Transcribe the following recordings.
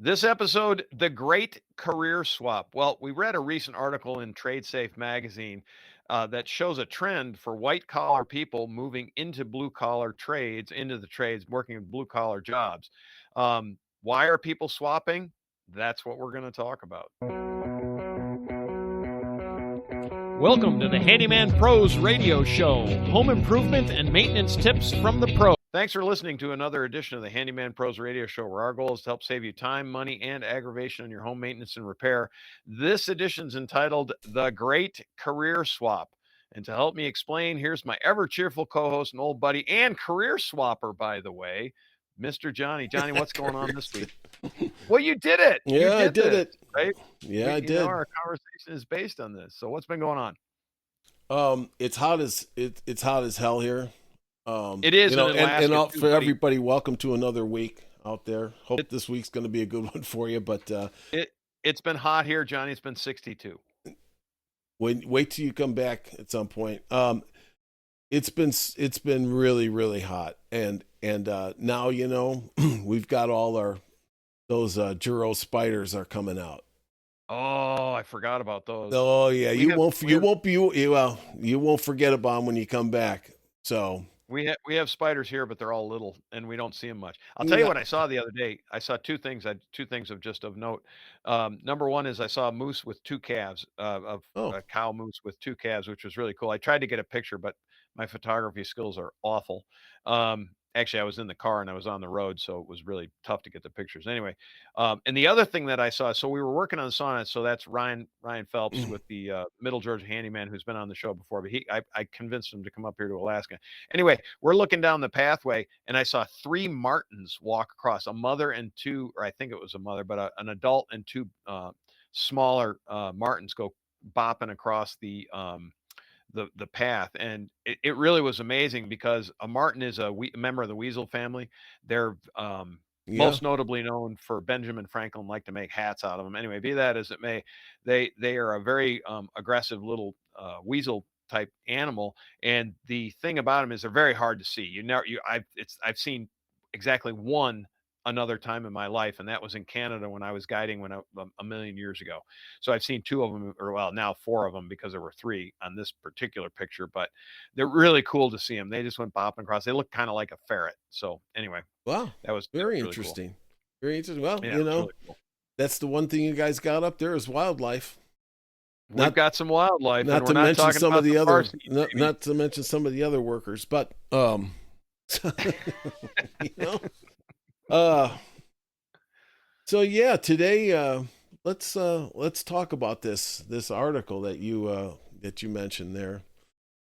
This episode, the great career swap. Well, we read a recent article in Trade Safe magazine that shows a trend for white collar people moving into blue collar trades, into the trades, working in blue collar jobs. Why are people swapping? That's what we're going to talk about. Welcome to the Handyman Pros Radio Show. Home improvement and maintenance tips from the pros. Thanks for listening to another edition of the Handyman Pros Radio Show, where our goal is to help save you time, money, and aggravation on your home maintenance and repair. This edition is entitled The Great Career Swap. And to help me explain, here's my ever cheerful co host and old buddy and career swapper, by the way, Mr. Johnny. Johnny, what's going on this week? Well, you did it. Yeah, I did it. Right? Yeah, I did. Our conversation is based on this. So what's been going on? It's hot as hell here. It is, and for everybody, welcome to another week out there. Hope this week's going to be a good one for you. But it's been hot here, Johnny. It's been 62. Wait till you come back at some point. It's been really, really hot, and now we've got all those Juro spiders are coming out. Oh, I forgot about those. Oh yeah, you won't forget about them when you come back. So we have spiders here, but they're all little, and we don't see them much. I'll tell you what I saw the other day. I saw two things. Two things of note. Number one is I saw a moose with two calves, a cow moose with two calves, which was really cool. I tried to get a picture, but my photography skills are awful. Actually, I was in the car and I was on the road, so it was really tough to get the pictures. Anyway, and the other thing that I saw, so we were working on sauna. So that's Ryan Phelps with the Middle Georgia Handyman, who's been on the show before. But I convinced him to come up here to Alaska. Anyway, we're looking down the pathway, and I saw three martens walk across, a mother and two, or I think it was a mother, but an adult and two smaller martens go bopping across the path, and it really was amazing because a marten is a member of the weasel family. They're most notably known for Benjamin Franklin like to make hats out of them. Anyway, be that as it may, they are a very aggressive little weasel type animal, and the thing about them is they're very hard to see. I've seen exactly one another time in my life, and that was in Canada when I was guiding a million years ago. So I've seen two of them, or well, now four of them, because there were three on this particular picture, but they're really cool to see them. They just went bopping across. They look kind of like a ferret. So anyway, wow, that was very really interesting. Cool. Very interesting. Well, really cool. That's the one thing you guys got up there is wildlife. We've got some wildlife. Not to mention some of the other, not to mention some of the other workers, but so yeah, today let's talk about this article that you mentioned there.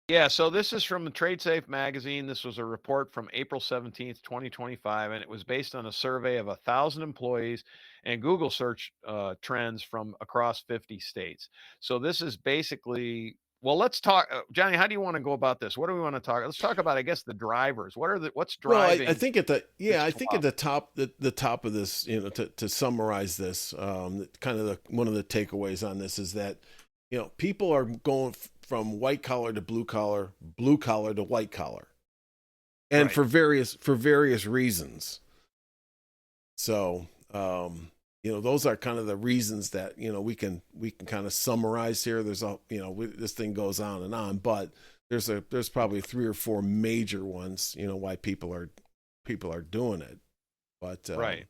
Yeah, so this is from the Trade Safe magazine. This was a report from April 17th, 2025, and it was based on a survey of 1,000 employees and Google search trends from across 50 states. So this is basically, well, let's talk, Johnny, how do you want to go about this? What do we want to talk? Let's talk about, I guess, the drivers. What's driving? Well, I think at the top of this, to summarize this, kind of one of the takeaways on this is that, people are going from white collar to blue collar to white collar, and right. for various reasons. So, those are kind of the reasons that, we can kind of summarize here. There's this thing goes on and on, but there's probably three or four major ones, why people are doing it. But, right.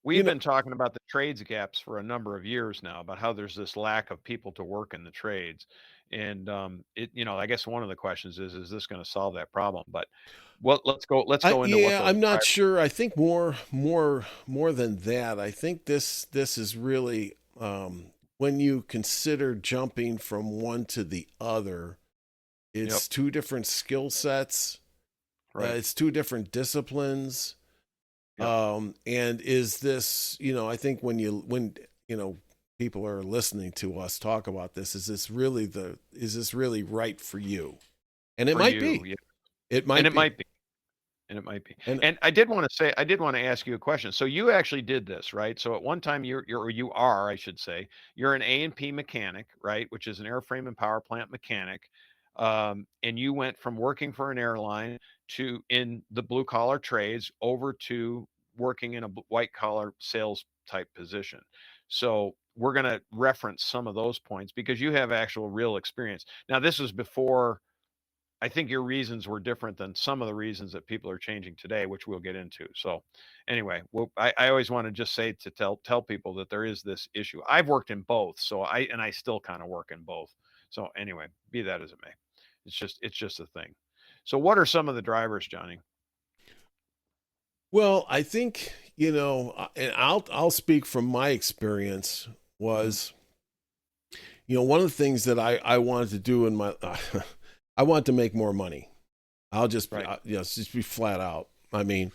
We've been talking about the trades gaps for a number of years now, about how there's this lack of people to work in the trades. And I guess one of the questions is this going to solve that problem? But let's go into I'm not sure. I think more than that. I think this is really when you consider jumping from one to the other, it's two different skill sets. Right. It's two different disciplines. Yep. And is this, I think when people are listening to us talk about this, is this really right for you? And it might be. Yeah. It might be. And I did want to ask you a question. So you actually did this, right? So at one time you're an A&P mechanic, right? Which is an airframe and power plant mechanic. And you went from working for an airline in the blue collar trades over to working in a white collar sales type position. So we're going to reference some of those points because you have actual real experience. Now, this was before. I think your reasons were different than some of the reasons that people are changing today, which we'll get into. So, anyway, well, I always want to just say to tell people that there is this issue. I've worked in both, so I still kind of work in both. So, anyway, be that as it may, it's just a thing. So, what are some of the drivers, Johnny? Well, I think, and I'll speak from my experience Mhm. was, one of the things that I wanted to do in my, I wanted to make more money. I'll just, Right. just be flat out. I mean,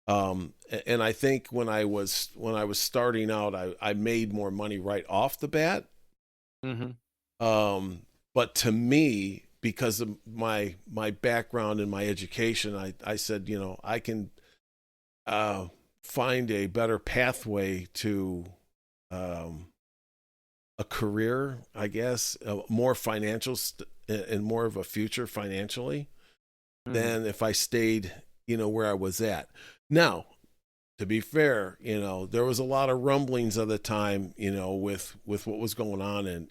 and I think when I was starting out, I made more money right off the bat. Hmm. But to me, because of my background and my education, I said, I can find a better pathway to um, a career, I guess, more financial and more of a future financially Hmm. than if I stayed, where I was at. Now, to be fair, there was a lot of rumblings of the time, with what was going on and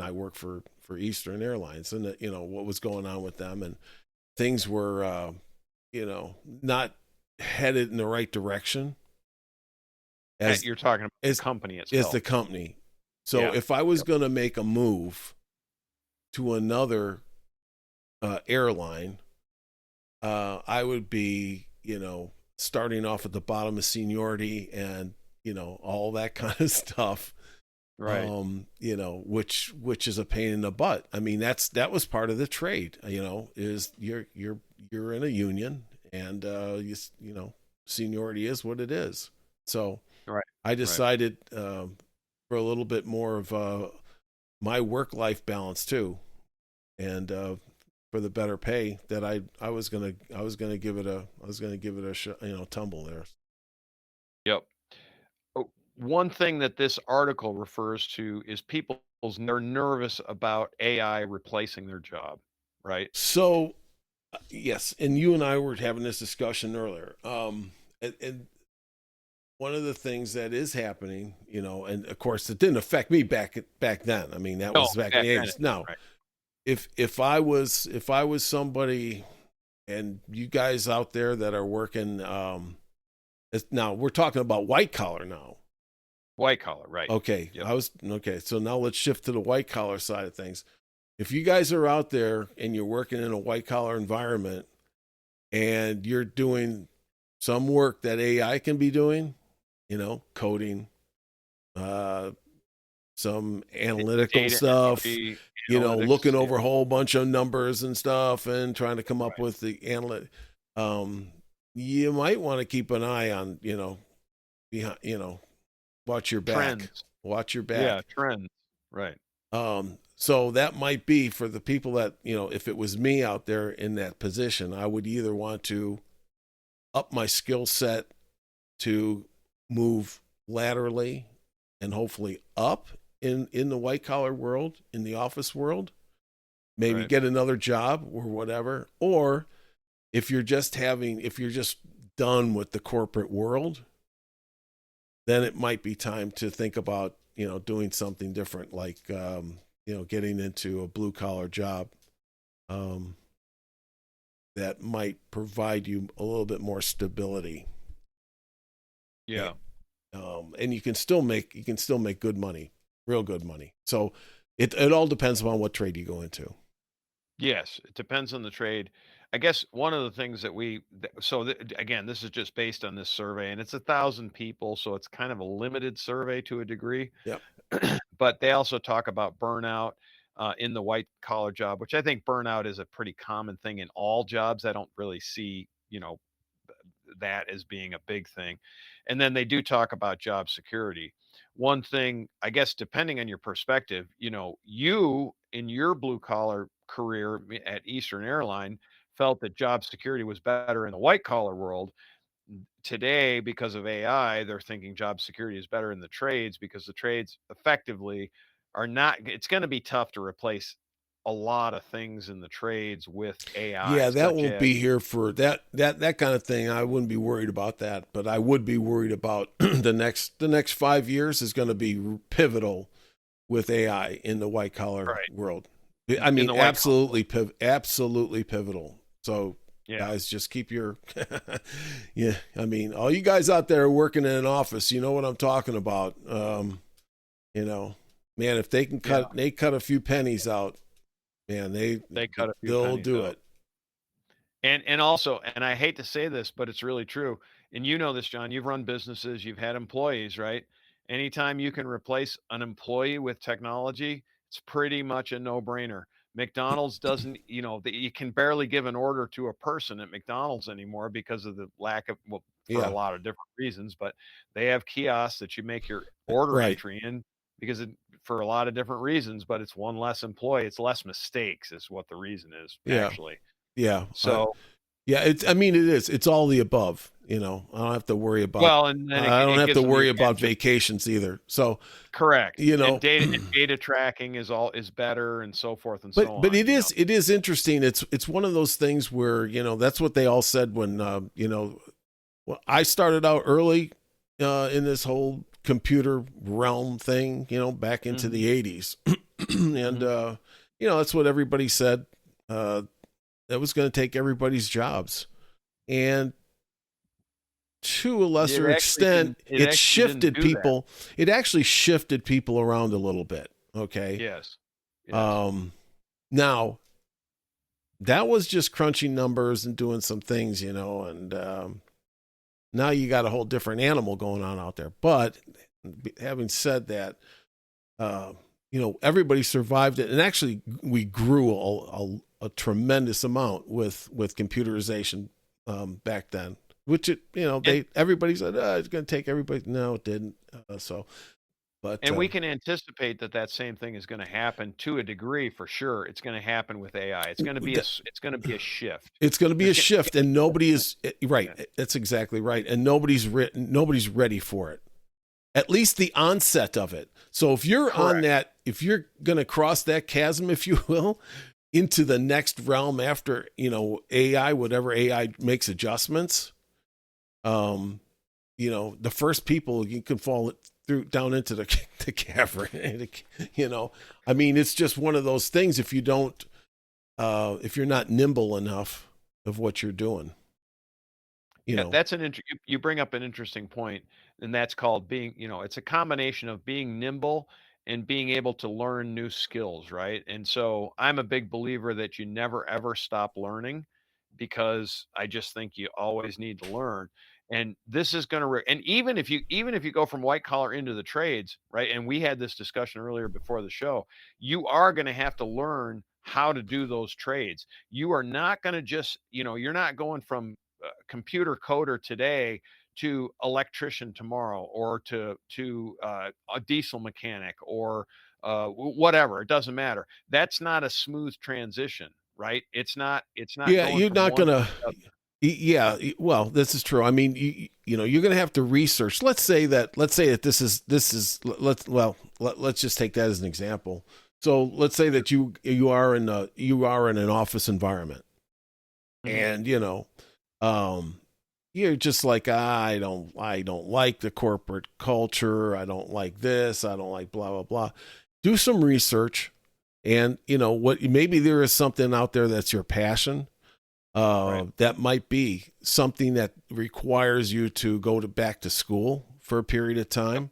I work for Eastern Airlines, and what was going on with them, and things were not headed in the right direction as You're talking about the as company as itself. the company. So Yeah. if I was Yep. going to make a move to another airline, I would be, starting off at the bottom of seniority and, all that kind of stuff. Right. Which is a pain in the butt. I mean, that was part of the trade, is you're in a union, and seniority is what it is. So Right. I Right. decided, for a little bit more of my work life balance too, and for the better pay, that I was gonna give it a tumble there. Yep. One thing that this article refers to is people's they're nervous about AI replacing their job, right? So yes, and you and I were having this discussion earlier. And one of the things that is happening, and of course it didn't affect me back then. I mean, that No, was back in back the then it '80s. didn't, Now, right? if I was somebody, and you guys out there that are working, now we're talking about white collar now. White collar, right. Okay, Yep. okay. So now let's shift to the white collar side of things. If you guys are out there and you're working in a white collar environment and you're doing some work that AI can be doing, coding, uh, some analytical Data stuff, entry, analytics, looking yeah, over a whole bunch of numbers and stuff and trying to come up right. with the analytic. Um, you might want to keep an eye on, behind, watch your back, Trends. watch your Yeah, back. trends. Right. So that might be for the people that, if it was me out there in that position, I would either want to up my skill set to move laterally and hopefully up in the white collar world, in the office world, maybe Right. get another job or whatever. Or if you're just done with the corporate world, then it might be time to think about, doing something different, like, getting into a blue collar job, um, that might provide you a little bit more stability. Yeah. And you can still make good money, real good money. So it all depends upon what trade you go into. Yes, it depends on the trade. I guess one of the things that again, this is just based on this survey, and it's 1,000 people, so it's kind of a limited survey to a degree. Yep. But they also talk about burnout in the white collar job, which I think burnout is a pretty common thing in all jobs. I don't really see, that as being a big thing. And then they do talk about job security. One thing, I guess, depending on your perspective, you in your blue collar career at Eastern Airline felt that job security was better in the white collar world. Today, because of AI, they're thinking job security is better in the trades because the trades effectively are not, it's going to be tough to replace a lot of things in the trades with AI, Yeah, that such won't as be here for that kind of thing. I wouldn't be worried about that, but I would be worried about the next 5 years is going to be pivotal with AI in the white collar right world. in, I in mean, the white collar. absolutely pivotal. So, Yeah. guys, just keep your, yeah. I mean, all you guys out there working in an office, you know what I'm talking about. You know, man, if Yeah. they cut a few pennies out, man, They cut a few they'll pennies do out. it. And also, and I hate to say this, but it's really true. And you know this, John, you've run businesses, you've had employees, right? Anytime you can replace an employee with technology, it's pretty much a no-brainer. McDonald's doesn't, you can barely give an order to a person at McDonald's anymore because of the lack of, well, for a Yeah, lot of different reasons, but they have kiosks that you make your order right. entry in because for a lot of different reasons, but it's one less employee, it's less mistakes is what the reason is Yeah, actually. yeah. So, Yeah, I mean, it is. It's all the above. You know, I don't have to worry about. well, and then I don't it have gives to them the worry about advantage of vacations either. So, correct, you know, and data tracking is better and so forth and so but on, it is interesting. It's one of those things where that's what they all said when well, I started out early in this whole computer realm thing. Back into Mhm, the '80s, and mhm. that's what everybody said. That was going to take everybody's jobs, and to a lesser extent, It actually didn't do that. it actually shifted people around a little bit. Okay. Yes. Yes. Um, now that was just crunching numbers and doing some things, and now you got a whole different animal going on out there. But having said that, uh, everybody survived it. And actually we grew a tremendous amount with computerization, back then, which And everybody said, it's going to take everybody. No, it didn't. But and we can anticipate that that same thing is gonna happen to a degree for sure. It's gonna happen with AI. It's gonna be a shift. it's going to be a There's gonna shift, and nobody is right. yeah, That's exactly right. And nobody's ready for it. At least the onset of it. So correct. if you're going to cross that chasm, if you will, into the next realm after, AI, whatever AI makes adjustments, um, the first people you can fall through down into the cavern, I mean, it's just one of those things. If you're not nimble enough of what you're doing, you Yeah, know, that's you bring up an interesting point, and that's called being, it's a combination of being nimble and being able to learn new skills, right? And so I'm a big believer that you never ever stop learning because I just think you always need to learn. And this is going to, and even if you go from white collar into the trades, right? And we had this discussion earlier before the show, you are going to have to learn how to do those trades. You are not going to just, you're not going from computer coder today to electrician tomorrow or to a diesel mechanic or whatever. It doesn't matter. That's not a smooth transition, right? It's not yeah, going you're from not one to gonna. the other. Yeah, well, this is true. I mean, you're going to have to research. Let's say that let's just take that as an example. So let's say that you are in an office environment, Mhm. and you're just like, I don't like the corporate culture. I don't like this. I don't like blah blah blah. Do some research, and what maybe there is something out there that's your passion, Right. that might be something that requires you to go back to school for a period of Yep. time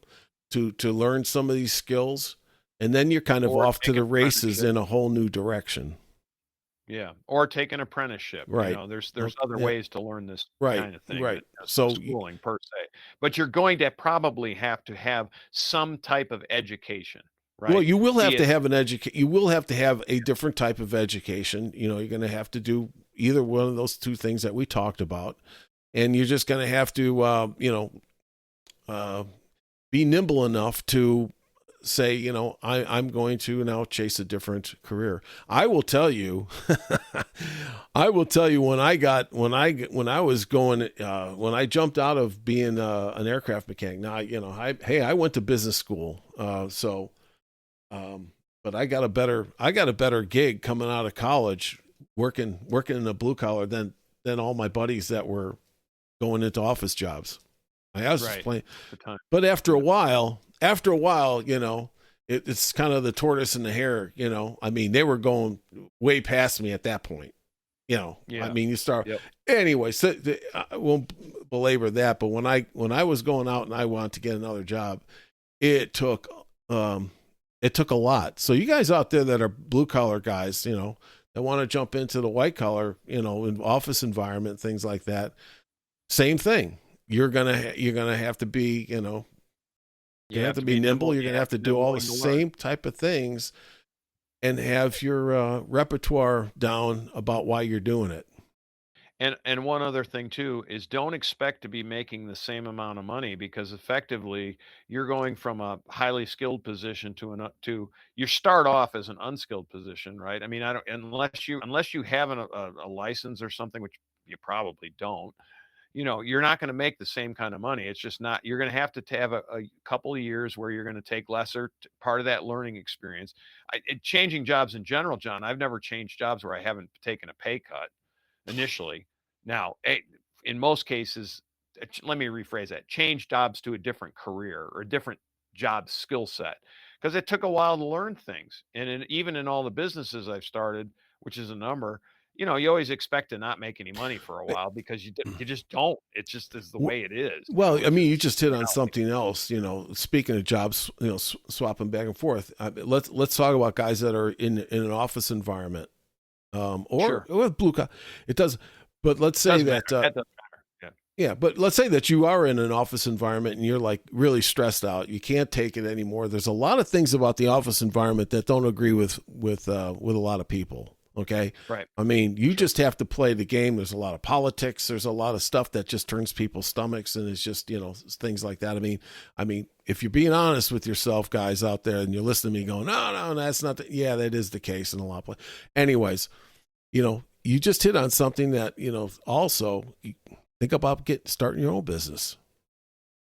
to learn some of these skills, and then you're kind of Or off to take an the races apprenticeship. in a whole new direction. Yeah. Or take an apprenticeship. Right. There's Okay. other Yeah. ways to learn this Right. kind of thing Right. that isn't So schooling per se. But you're going to probably have to have some type of education, well, right? you will have Be to it have you will have to have a different type of education. You're going to have to do either one of those two things that we talked about, and you're just going to have to, uh, be nimble enough to say, I'm going to now chase a different career. I will tell you, when I was going, when I jumped out of being an aircraft mechanic. Now, I went to business school, so but I got a better gig coming out of college working in a blue collar than all my buddies that were going into office jobs. I was just Right. playing, The time. but after a while, you know, it's kind of the tortoise and the hare, you know. I mean, they were going way past me at that point, you know. Yeah. I mean, you start Yep. anyway. So I won't belabor that, but when I was going out and I wanted to get another job, it took a lot. So you guys out there that are blue collar guys, you know, that want to jump into the white collar, you know, in office environment, things like that, same thing. You're gonna have to be, you know, you have to be nimble. You're gonna have to do all the same type of things, and have your repertoire down about why you're doing it. And one other thing too is don't expect to be making the same amount of money, because effectively you're going from a highly skilled position to you start off as an unskilled position, right? I mean, I don't unless you have a license or something, which you probably don't. You're not going to make the same kind of money. It's just not. You're going to have a couple of years where you're going to take lesser part of that learning experience. Changing jobs in general, John. I've never changed jobs where I haven't taken a pay cut initially. Now, in most cases, let me rephrase that: change jobs to a different career or a different job skill set, because it took a while to learn things. And even in all the businesses I've started, which is a number, you always expect to not make any money for a while, because you just don't. It just is the way it is. Well, I mean, you just hit on something else. You know, speaking of jobs, you know, swapping back and forth. Let's talk about guys that are in an office environment, or blue collar. It does, but let's say that. That doesn't matter. Yeah, but let's say that you are in an office environment and you're like really stressed out. You can't take it anymore. There's a lot of things about the office environment that don't agree with a lot of people. Okay. Right. I mean, you just have to play the game. There's a lot of politics. There's a lot of stuff that just turns people's stomachs, and it's just, you know, things like that. I mean, if you're being honest with yourself, guys out there, and you're listening to me going, no, that's not yeah, that is the case in a lot of places. Anyways, you know, you just hit on something that, you know, also think about starting your own business.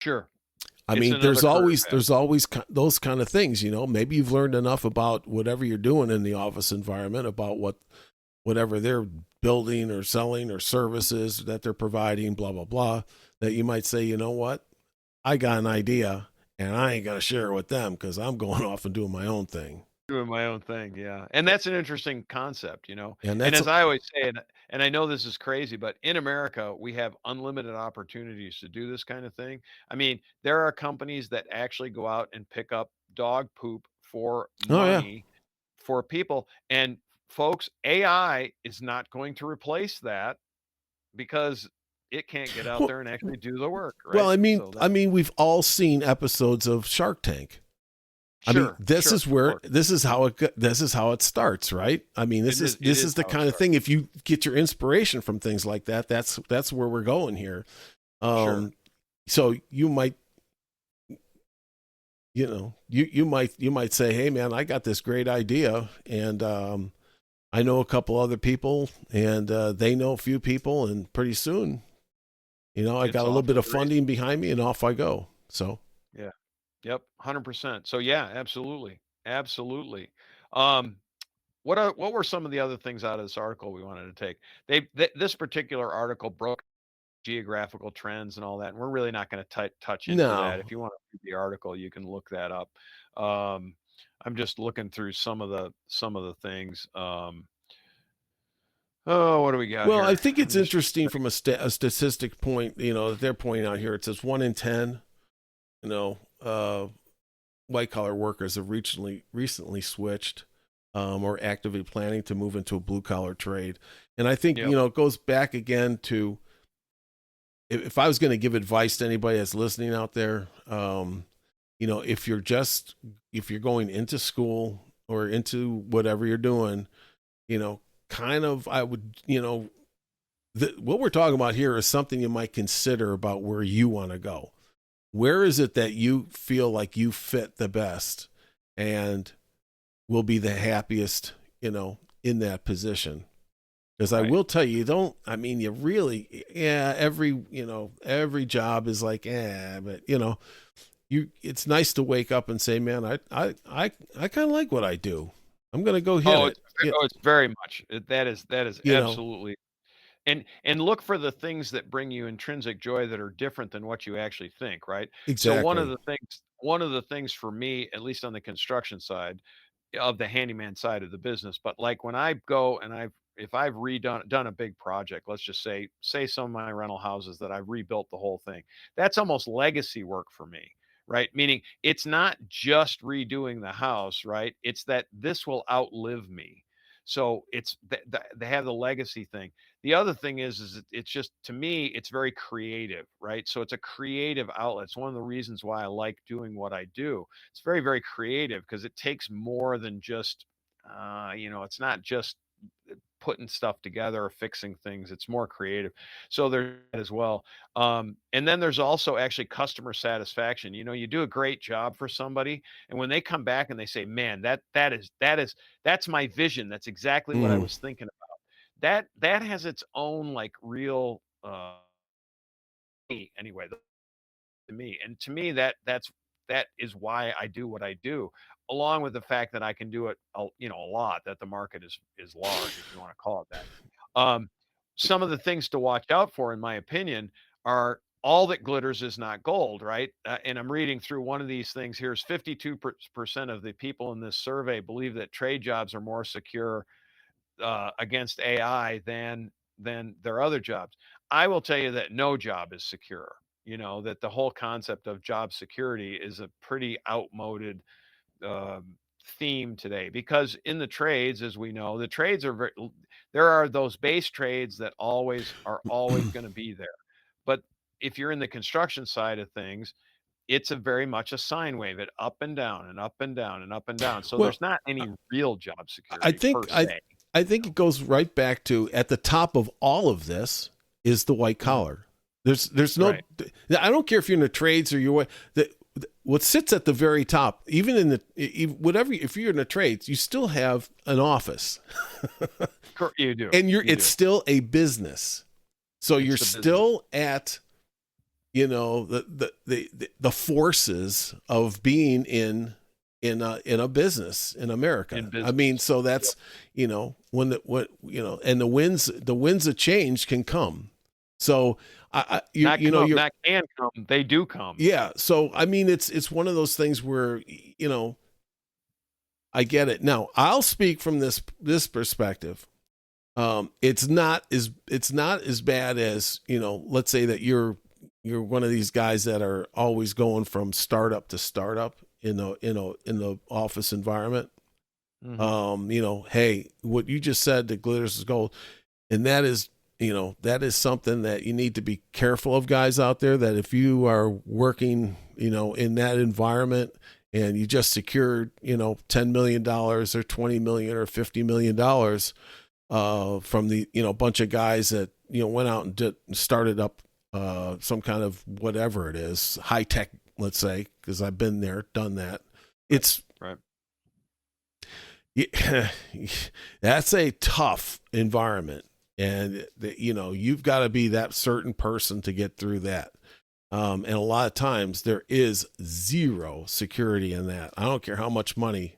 Sure. I mean, there's always those kind of things, you know. Maybe you've learned enough about whatever you're doing in the office environment, about whatever they're building or selling or services that they're providing, blah, blah, blah, that you might say, you know what, I got an idea and I ain't going to share it with them because I'm going off and doing my own thing. Doing my own thing, yeah. And that's an interesting concept, you know. And as I always say, and I know this is crazy, but in America, we have unlimited opportunities to do this kind of thing. I mean, there are companies that actually go out and pick up dog poop for money for people. And folks, AI is not going to replace that, because it can't get out there and actually do the work, right? Well, I mean, we've all seen episodes of Shark Tank. I mean, this is how it starts, right? I mean, this is the kind of thing. If you get your inspiration from things like that, that's where we're going here. So you might, you know, you might say, hey man, I got this great idea, and I know a couple other people, and they know a few people, and pretty soon, you know, I got a little bit of funding behind me, and off I go. So yeah. Yep, 100%. So yeah, absolutely. What were some of the other things out of this article we wanted to take? This particular article broke geographical trends and all that, and we're really not going to touch into that. If you want to read the article, you can look that up. I'm just looking through some of the things. What do we got? Well, here? I think it's interesting from a statistic point, you know, that they're pointing out here. It says 1 in 10, you know, white collar workers have recently switched or actively planning to move into a blue collar trade. And I think, you know, it goes back again to, if I was going to give advice to anybody that's listening out there, you know, if you're going into school or into whatever you're doing, you know, kind of, I would, you know, what we're talking about here is something you might consider about where you want to go. Where is it that you feel like you fit the best and will be the happiest, you know, in that position? Because I will tell you, you really, every job is like, but you know, it's nice to wake up and say, man, I kind of like what I do. I'm going to go hit Oh, it. it's very much. That is You know, absolutely. And look for the things that bring you intrinsic joy that are different than what you actually think, right? So exactly. one of the things for me, at least on the construction side of the handyman side of the business, but like when I go and if I've done a big project, let's just say some of my rental houses that I've rebuilt the whole thing. That's almost legacy work for me, right? Meaning it's not just redoing the house, right? It's that this will outlive me. So they have the legacy thing. The other thing is it's just, to me, it's very creative, right? So it's a creative outlet. It's one of the reasons why I like doing what I do. It's very, very creative because it takes more than just, it's not just putting stuff together or fixing things. It's more creative. So there's that as well. And then there's also actually customer satisfaction. You do a great job for somebody, and when they come back and they say, "Man, that's my vision. That's exactly what I Mm. was thinking about." That has its own like real anyway to me. And to me, that is why I do what I do, along with the fact that I can do it, a lot. That the market is large, if you want to call it that. Some of the things to watch out for, in my opinion, are all that glitters is not gold, right? And I'm reading through one of these things. Here's 52% of the people in this survey believe that trade jobs are more secure against AI than their other jobs. I will tell you that no job is secure. That the whole concept of job security is a pretty outmoded theme today, because in the trades, as we know, the trades are there are those base trades that always going to be there. But if you're in the construction side of things, it's a very much a sine wave, it up and down and up and down and up and down. So Well, there's not I any real job I security per think se. I think it goes right back to, at the top of all of this is the white Mhm. collar. There's no, Right. I don't care if you're in the trades or what sits at the very top, even in whatever, if you're in the trades, you still have an office. You do. And You it's do. still a business. So It's you're the business. still at, the forces of being in a business in America. In I mean, business. so that's, and the winds of change can come. So Not come, not can come, they do come. yeah. So, I mean, it's one of those things where, I get it. Now, I'll speak from this perspective. It's not as bad as, let's say that you're one of these guys that are always going from startup to startup in the office environment. Mhm. Hey, what you just said, that glitters is gold, and that is something that you need to be careful of, guys out there, that if you are working, in that environment, and you just secured, $10 million or 20 million or $50 million from the, bunch of guys that, went out and started up some kind of whatever it is, high tech, let's say, because I've been there, done that. It's Right. that's a tough environment, and you've got to be that certain person to get through that. And a lot of times there is zero security in that. I don't care how much money,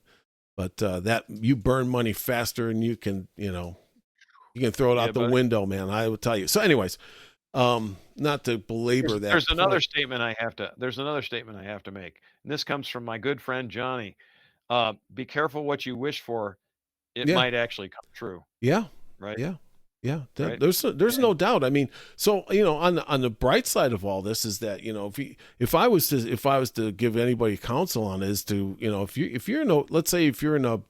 but that you burn money faster than you can, you can throw it Yeah, out the buddy. window, man. I would tell you. So, anyways, not to belabor that There's another point. statement I have to make, and this comes from my good friend Johnny. Be careful what you wish for, it Yeah, might actually come true, yeah, right? yeah, yeah. Right? There's And no doubt. I mean, so on the bright side of all this is that if I was to give anybody counsel on, is to, if you're in let's say if you're in an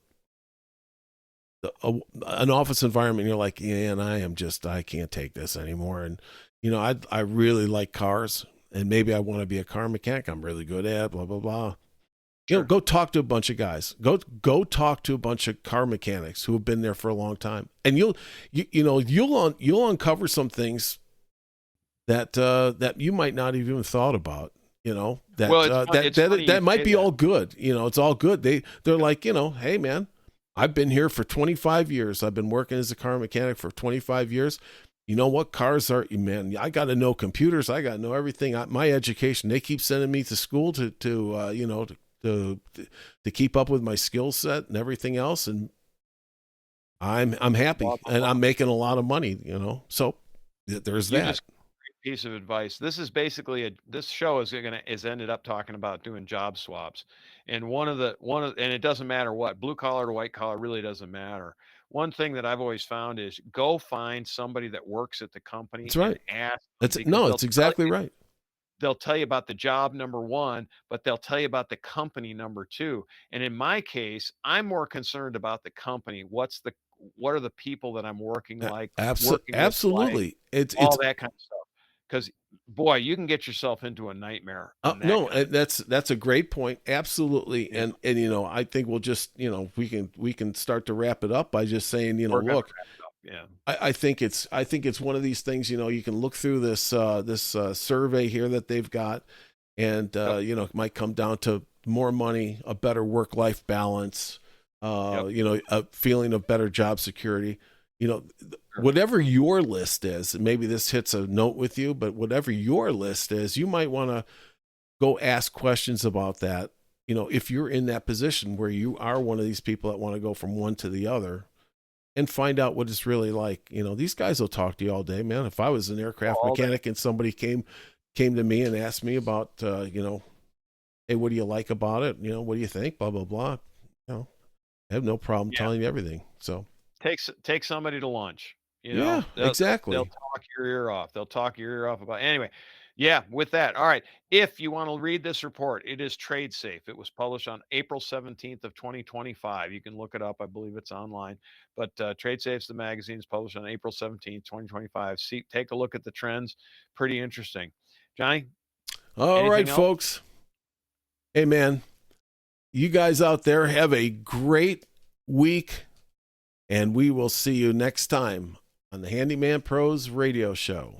office environment, you're like, yeah, and I can't take this anymore, and I really like cars, and maybe I want to be a car mechanic. I'm really good at blah blah blah. sure. Go talk to a bunch of guys. Go talk to a bunch of car mechanics who have been there for a long time, and you'll uncover some things that you might not have even thought about. Well, it's funny you That might say be that. all good. It's all good. They're like, hey man, I've been here for 25 years. I've been working as a car mechanic for 25 years. you know what cars are, man, I got to know computers. I got to know everything. My education, they keep sending me to school to keep up with my skill set and everything else. And I'm happy and I'm making a lot of money, so there's that. Just piece of advice. This is basically this show is ended up talking about doing job swaps. And and it doesn't matter what, blue collar to white collar, really doesn't matter. One thing that I've always found is go find somebody that works at the company. That's right. And ask it's exactly right. They'll tell you about the job, number one, but they'll tell you about the company, number two. And in my case, I'm more concerned about the company. What are the people that I'm working Absolutely. It's all that kind of stuff. Because, boy, you can get yourself into a nightmare. That's a great point. Absolutely. Yeah. And I think we'll just, we can start to wrap it up by just saying, look, yeah, I think it's one of these things, you can look through this survey here that they've got, and it might come down to more money, a better work-life balance, a feeling of better job security. Whatever your list is, maybe this hits a note with you, but whatever your list is, you might want to go ask questions about that. If you're in that position where you are one of these people that want to go from one to the other and find out what it's really like. These guys will talk to you all day, man. If I was an aircraft mechanic and somebody came to me and asked me about, hey, what do you like about it? What do you think? Blah, blah, blah. I have no problem telling you everything. So take somebody to lunch. Exactly. They'll talk your ear off. They'll talk your ear off about anyway. Yeah, with that. All right. If you want to read this report, it is Trade Safe. It was published on April 17th of 2025. You can look it up. I believe it's online. But Trade Safe's the magazine is published on April 17th, 2025. Take a look at the trends. Pretty interesting. Johnny? All right, folks. Hey, man. You guys out there have a great week, and we will see you next time on the Handyman Pros Radio Show.